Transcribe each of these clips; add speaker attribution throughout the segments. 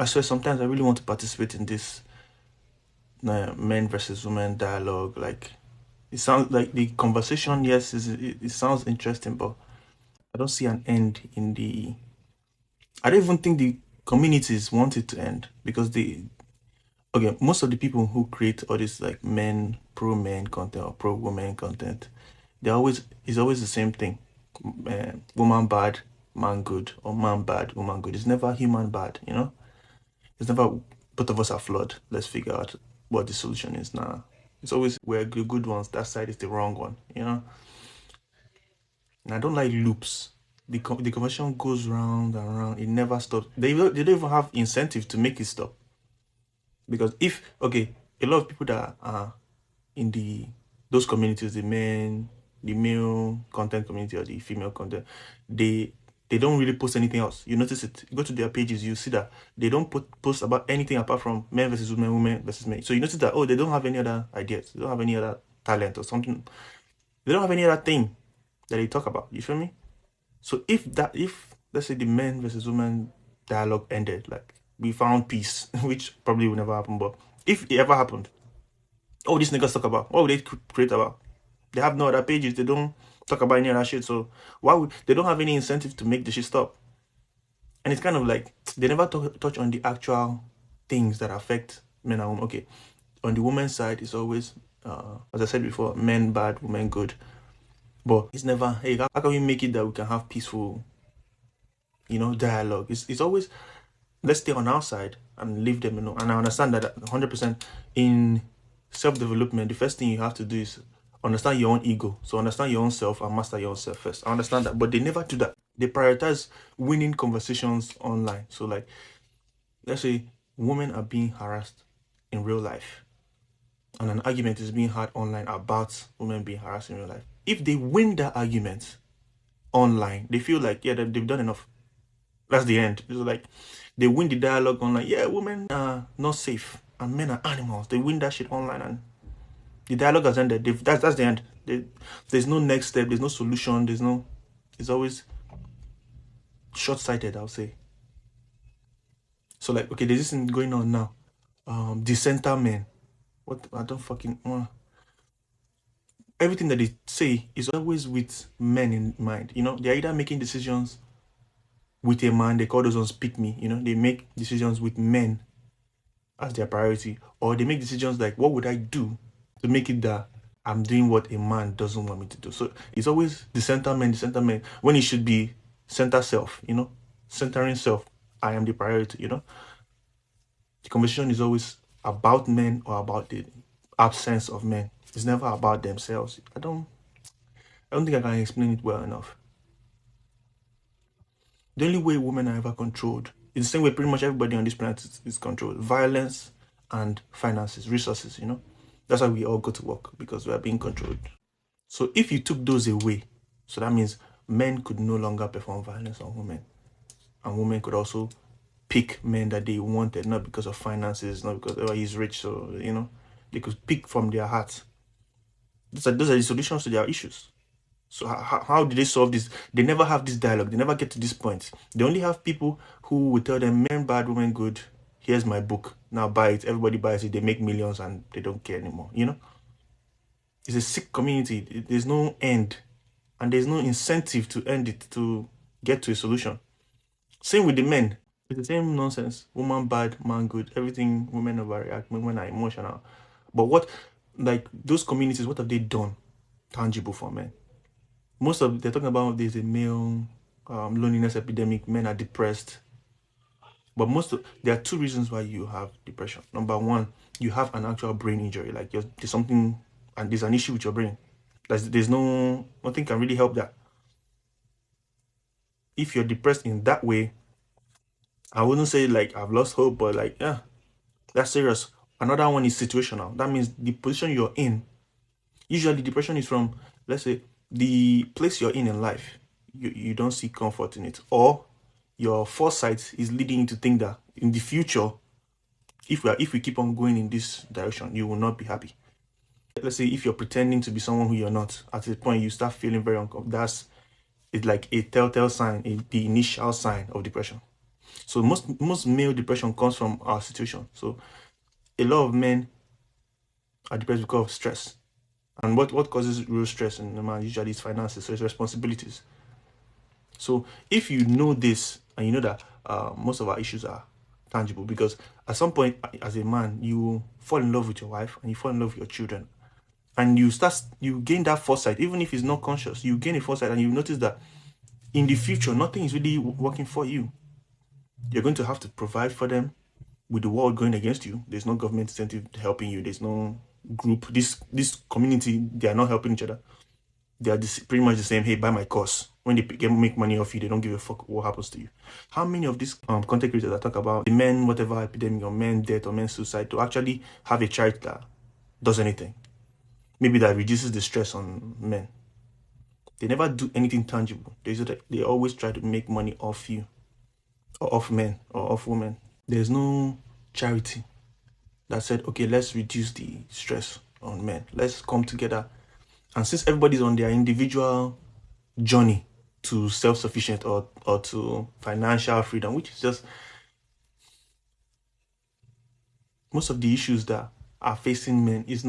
Speaker 1: I swear sometimes I really want to participate in this men versus women dialogue. Like, it sounds like the conversation, yes, it sounds interesting, but I don't see an end in the. I don't even think the communities want it to end because okay, most of the people who create all this like pro men content or pro women content, it's always the same thing. Woman bad, man good, or man bad, woman good. It's never human bad, you know? It's never both of us are flawed. Let's figure out what the solution is now. It's always we're the good ones, that side is the wrong one, you know? And I don't like loops. The conversation goes round and round. It never stops. They don't even have incentive to make it stop. Because okay, a lot of people that are in those communities, the male content community or the female content, they don't really post anything else. You notice it. You go to their pages, you see that they don't post about anything apart from men versus women, women versus men. So you notice that, oh, they don't have any other ideas. They don't have any other talent or something. They don't have any other thing that they talk about. You feel me? So if let's say the men versus women dialogue ended, like we found peace, which probably will never happen, but if it ever happened, oh, these niggas talk about, what would they create about? They have no other pages. They don't talk about any other shit. So they don't have any incentive to make the shit stop. And it's kind of like they never touch on the actual things that affect men and women. Okay, on the woman's side, it's always, as I said before, men bad, women good. But it's never, hey, how can we make it that we can have peaceful, dialogue? It's always, let's stay on our side and leave them alone. And I understand that 100% in self-development, the first thing you have to do is understand your own ego. So understand your own self and master your own self first. I understand that, but they never do that. They prioritize winning conversations online. So like, let's say women are being harassed in real life and an argument is being had online about women being harassed in real life. If they win that argument online, they feel like, yeah, they've done enough. That's the end. It's like they win the dialogue online. Yeah, women are not safe and men are animals. They win that shit online and the dialogue has ended. That's the end. There's no next step. There's no solution. It's always short-sighted, I'll say. So like, okay, there's this thing going on now. The center men. What? I don't fucking... everything that they say is always with men in mind. They're either making decisions with a man, they call those ones pick me, they make decisions with men as their priority, or they make decisions like, what would I do to make it that I'm doing what a man doesn't want me to do? So it's always the center man, when it should be center self, centering self. I am the priority, The conversation is always about men or about the absence of men. It's never about themselves. I don't think I can explain it well enough. The only way women are ever controlled is the same way pretty much everybody on this planet is controlled. Violence and finances, resources, That's why we all go to work, because we are being controlled. So if you took those away, so that means men could no longer perform violence on women. And women could also pick men that they wanted, not because of finances, not because, oh, he's rich, so, they could pick from their hearts. Those are the solutions to their issues. So how did they solve this? They never have this dialogue. They never get to this point. They only have people who will tell them, men bad, women good. Here's my book. Now buy it. Everybody buys it. They make millions and they don't care anymore. It's a sick community. There's no end. And there's no incentive to end it, to get to a solution. Same with the men. It's the same nonsense. Woman bad, man good. Everything, women overreact. Women are emotional. But those communities, what have they done tangible for men? They're talking about there's a male loneliness epidemic, men are depressed. But there are two reasons why you have depression. Number one, you have an actual brain injury, like there's something, and there's an issue with your brain. There's nothing can really help that. If you're depressed in that way, I wouldn't say like I've lost hope, but like, yeah, that's serious. Another one is situational. That means the position you're in. Usually depression is from, let's say, the place you're in life. You don't see comfort in it, or your foresight is leading you to think that in the future, if we keep on going in this direction, you will not be happy. Let's say if you're pretending to be someone who you're not, at a point you start feeling very uncomfortable. It's like a telltale sign, the initial sign of depression. So most male depression comes from our situation. So a lot of men are depressed because of stress. And what causes real stress in a man usually is finances, so it's responsibilities. So if you know this and you know that most of our issues are tangible, because at some point as a man you fall in love with your wife and you fall in love with your children, and you gain that foresight, even if it's not conscious, you gain a foresight and you notice that in the future nothing is really working for you. You're going to have to provide for them. With the world going against you, there's no government incentive helping you, there's no group, this community, they are not helping each other. They are pretty much the same. Hey, buy my course. When they make money off you, they don't give a fuck what happens to you. How many of these content creators that talk about the men whatever epidemic or men death or men suicide to actually have a charity that does anything, maybe that reduces the stress on men? They never do anything tangible. They always try to make money off you or off men or off women. There's no charity that said, okay, let's reduce the stress on men. Let's come together. And since everybody's on their individual journey to self-sufficient or to financial freedom, which is just most of the issues that are facing men is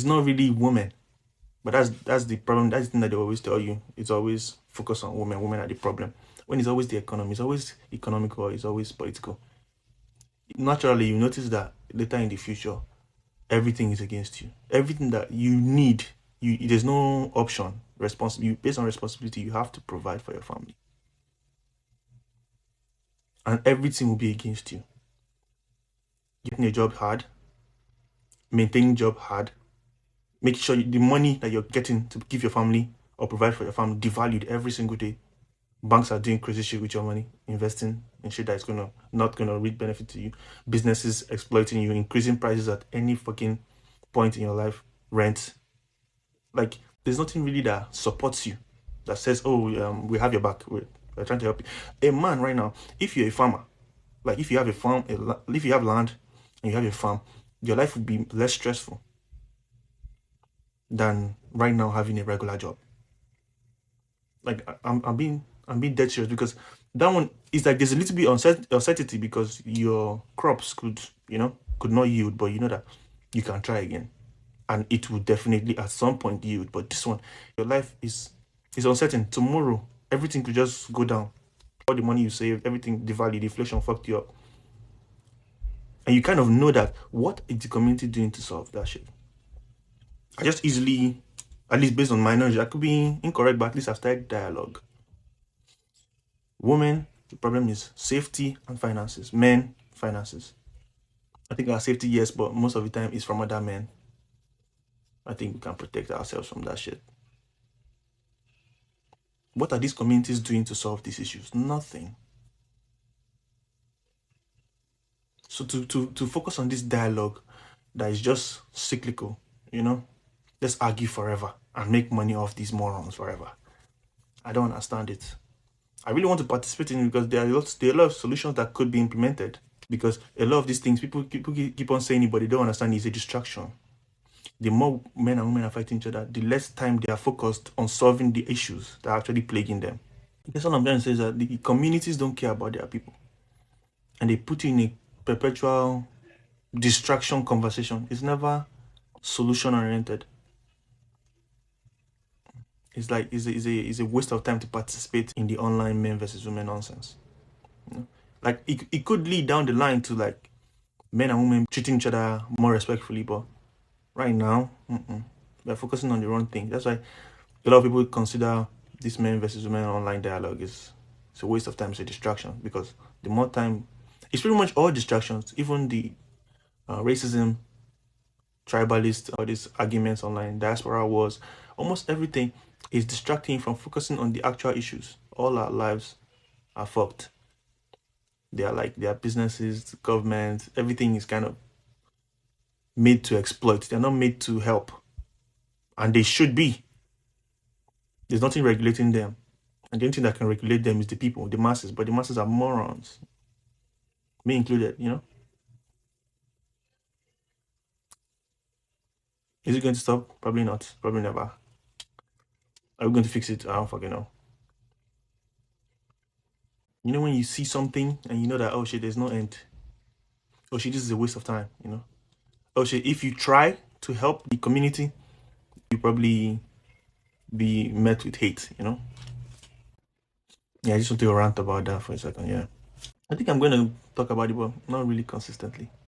Speaker 1: not really women. But that's the problem. That's the thing that they always tell you. It's always focus on women. Women are the problem. When it's always the economy, it's always economical, it's always political. Naturally, you notice that later in the future, everything is against you. Everything that you need, there's no option. Based on responsibility, you have to provide for your family, and everything will be against you. Getting a job hard, maintaining job hard, making sure the money that you're getting to give your family or provide for your family devalued every single day. Banks are doing crazy shit with your money, investing in shit that's not gonna reap benefit to you. Businesses exploiting you, increasing prices at any fucking point in your life. Rent, like there's nothing really that supports you, that says, oh, we have your back, we're trying to help you. A man right now, if you're a farmer, like if you have a farm, if you have land and you have a farm, your life would be less stressful than right now having a regular job. Like I'm being dead serious, because that one is like there's a little bit uncertainty because your crops could not yield, but you know that you can try again and it will definitely at some point yield. But this one, your life is uncertain. Tomorrow everything could just go down. All the money you saved, everything devalued, inflation fucked you up, and you kind of know that. What is the community doing to solve that shit? I just easily, at least based on my knowledge, I could be incorrect, but at least I've started dialogue. Women, the problem is safety and finances. Men, finances. I think our safety, yes, but most of the time is from other men. I think we can protect ourselves from that shit. What are these communities doing to solve these issues? Nothing. So to focus on this dialogue that is just cyclical, let's argue forever and make money off these morons forever. I don't understand it. I really want to participate in it because there are a lot of solutions that could be implemented. Because a lot of these things, people keep on saying it, but they don't understand it's a distraction. The more men and women are fighting each other, the less time they are focused on solving the issues that are actually plaguing them. That's all I'm trying to say, is that the communities don't care about their people. And they put you in a perpetual distraction conversation. It's never solution oriented. It's like it's a waste of time to participate in the online men versus women nonsense. Like it could lead down the line to like men and women treating each other more respectfully, but right now, they're focusing on the wrong thing. That's why a lot of people consider this men versus women online dialogue is it's a waste of time, it's a distraction, because the more time, it's pretty much all distractions, even the racism, tribalist, all these arguments online, diaspora wars, almost everything is distracting from focusing on the actual issues. All our lives are fucked. They are like their businesses, government, everything is kind of made to exploit. They're not made to help. And they should be. There's nothing regulating them. And the only thing that can regulate them is the people, the masses. But the masses are morons. Me included. Is it going to stop? Probably not. Probably never. Are we going to fix it? I don't fucking know. You know when you see something and you know that, oh shit, there's no end. Oh shit, this is a waste of time, you know. Oh shit, if you try to help the community, you probably be met with hate, you know. Yeah, I just want to rant about that for a second. Yeah. I think I'm going to talk about it, but not really consistently.